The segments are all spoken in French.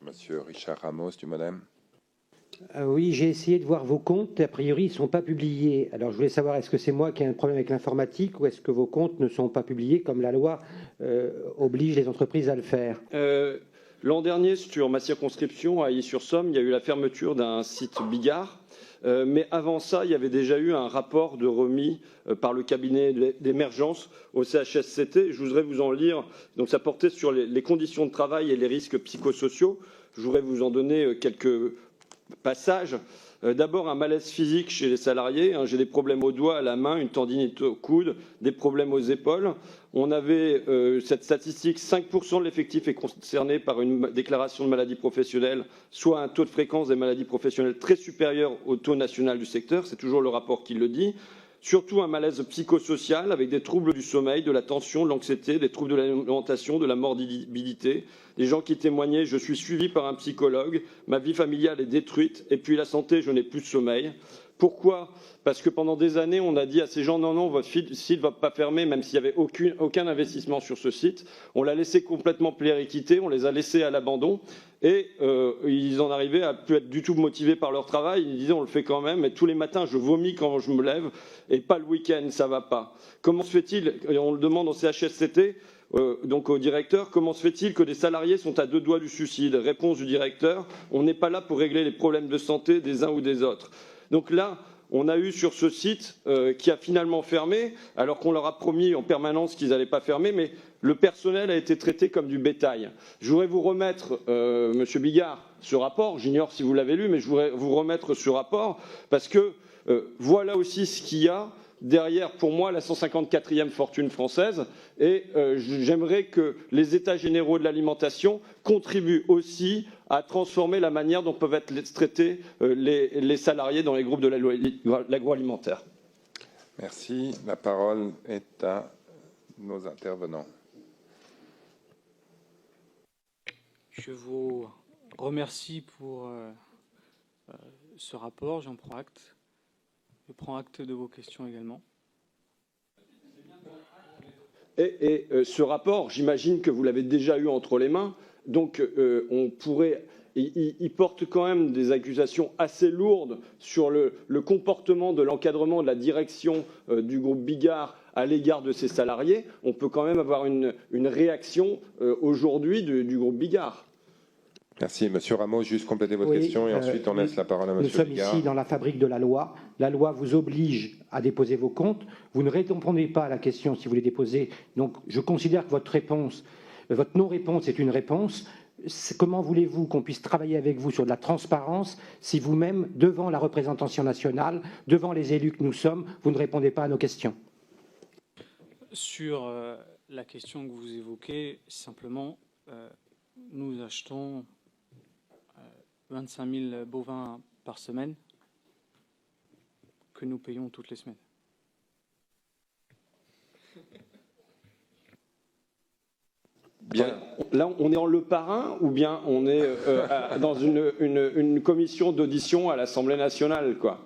Monsieur Richard Ramos du Modem. Oui, j'ai essayé de voir vos comptes. A priori, ils ne sont pas publiés. Alors, je voulais savoir, est-ce que c'est moi qui ai un problème avec l'informatique ou est-ce que vos comptes ne sont pas publiés comme la loi oblige les entreprises à le faire? L'an dernier, sur ma circonscription, à Illy-sur-Somme, il y a eu la fermeture d'un site Bigard. Mais avant ça, il y avait déjà eu un rapport de remis par le cabinet d'émergence au CHSCT. Je voudrais vous en lire. Donc, ça portait sur les conditions de travail et les risques psychosociaux. Je voudrais vous en donner quelques passages. D'abord, un malaise physique chez les salariés. J'ai des problèmes aux doigts, à la main, une tendinite au coude, des problèmes aux épaules. On avait cette statistique, 5% de l'effectif est concerné par une déclaration de maladie professionnelle, soit un taux de fréquence des maladies professionnelles très supérieur au taux national du secteur. C'est toujours le rapport qui le dit. Surtout un malaise psychosocial avec des troubles du sommeil, de la tension, de l'anxiété, des troubles de l'alimentation, de la morbidité. Des gens qui témoignaient « Je suis suivi par un psychologue, ma vie familiale est détruite, et puis la santé, je n'ai plus de sommeil ». Pourquoi? Parce que pendant des années, on a dit à ces gens « Non, non, votre site ne va pas fermer », même s'il n'y avait aucun investissement sur ce site. On l'a laissé complètement péricliter, on les a laissés à l'abandon. Et ils en arrivaient à ne plus être du tout motivés par leur travail. Ils disaient « On le fait quand même, et tous les matins, je vomis quand je me lève, et pas le week-end, ça ne va pas ». Comment se fait-il, on le demande au CHSCT, donc au directeur, comment se fait-il que des salariés sont à 2 doigts du suicide? Réponse du directeur, on n'est pas là pour régler les problèmes de santé des uns ou des autres. Donc là, on a eu sur ce site qui a finalement fermé, alors qu'on leur a promis en permanence qu'ils n'allaient pas fermer, mais le personnel a été traité comme du bétail. Je voudrais vous remettre, Monsieur Bigard, ce rapport. J'ignore si vous l'avez lu, mais je voudrais vous remettre ce rapport parce que voilà aussi ce qu'il y a derrière, pour moi, la 154e fortune française. Et j'aimerais que les États généraux de l'alimentation contribuent aussi à transformer la manière dont peuvent être traités les salariés dans les groupes de l'agroalimentaire. Merci. La parole est à nos intervenants. Je vous remercie pour ce rapport. J'en prends acte. Je prends acte de vos questions également. Et ce rapport, j'imagine que vous l'avez déjà eu entre les mains. Donc, on pourrait. Il porte quand même des accusations assez lourdes sur le comportement de l'encadrement de la direction du groupe Bigard à l'égard de ses salariés. On peut quand même avoir une réaction aujourd'hui du groupe Bigard. Merci. Monsieur Ramos, juste compléter votre question et ensuite on laisse la parole à Monsieur Bigard. Nous sommes ici dans la fabrique de la loi. La loi vous oblige à déposer vos comptes. Vous ne répondez pas à la question si vous les déposez. Donc je considère que votre non-réponse est une réponse. Comment voulez-vous qu'on puisse travailler avec vous sur de la transparence si vous-même, devant la représentation nationale, devant les élus que nous sommes, vous ne répondez pas à nos questions? Sur la question que vous évoquez, simplement, nous achetons 25 000 bovins par semaine que nous payons toutes les semaines. Bien. Là, on est en le parrain ou bien on est dans une commission d'audition à l'Assemblée nationale, quoi?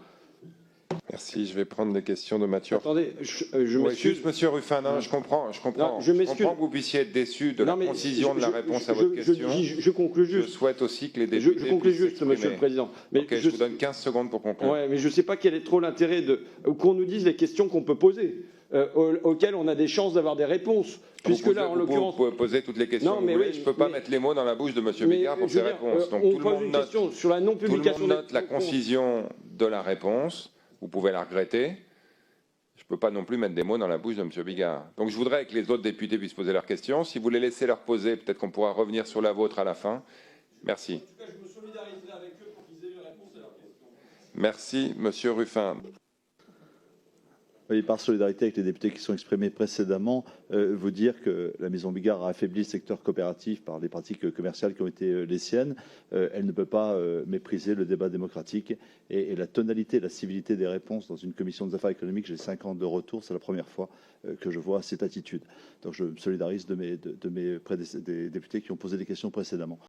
Merci. Je vais prendre des questions de Mathieu. Attendez, je m'excuse. Juste, Monsieur Ruffin, non, je comprends. Je comprends que vous puissiez être déçu de la concision de la réponse à votre question. Je conclus juste. Je souhaite aussi que les députés. Je conclus juste, Monsieur le Président. Mais je vous donne 15 secondes pour conclure. Ouais, mais je ne sais pas quel est trop l'intérêt qu'on nous dise les questions qu'on peut poser, auxquelles on a des chances d'avoir des réponses. Puisque là, en l'occurrence, vous pouvez poser toutes les questions que vous voulez. Je ne peux pas mettre les mots dans la bouche de Monsieur Bigard pour ses réponses. Donc tout le monde note la concision de la réponse. Vous pouvez la regretter. Je ne peux pas non plus mettre des mots dans la bouche de M. Bigard. Donc je voudrais que les autres députés puissent poser leurs questions. Si vous les laissez leur poser, peut-être qu'on pourra revenir sur la vôtre à la fin. Merci. En tout cas, je me solidariserai avec eux pour qu'ils aient une réponse à leurs questions. Merci, M. Ruffin. Oui, par solidarité avec les députés qui sont exprimés précédemment, vous dire que la Maison Bigard a affaibli le secteur coopératif par les pratiques commerciales qui ont été les siennes. Elle ne peut pas mépriser le débat démocratique et la tonalité, la civilité des réponses dans une commission des affaires économiques. J'ai 5 ans de retour, c'est la première fois que je vois cette attitude. Donc je me solidarise des députés qui ont posé des questions précédemment.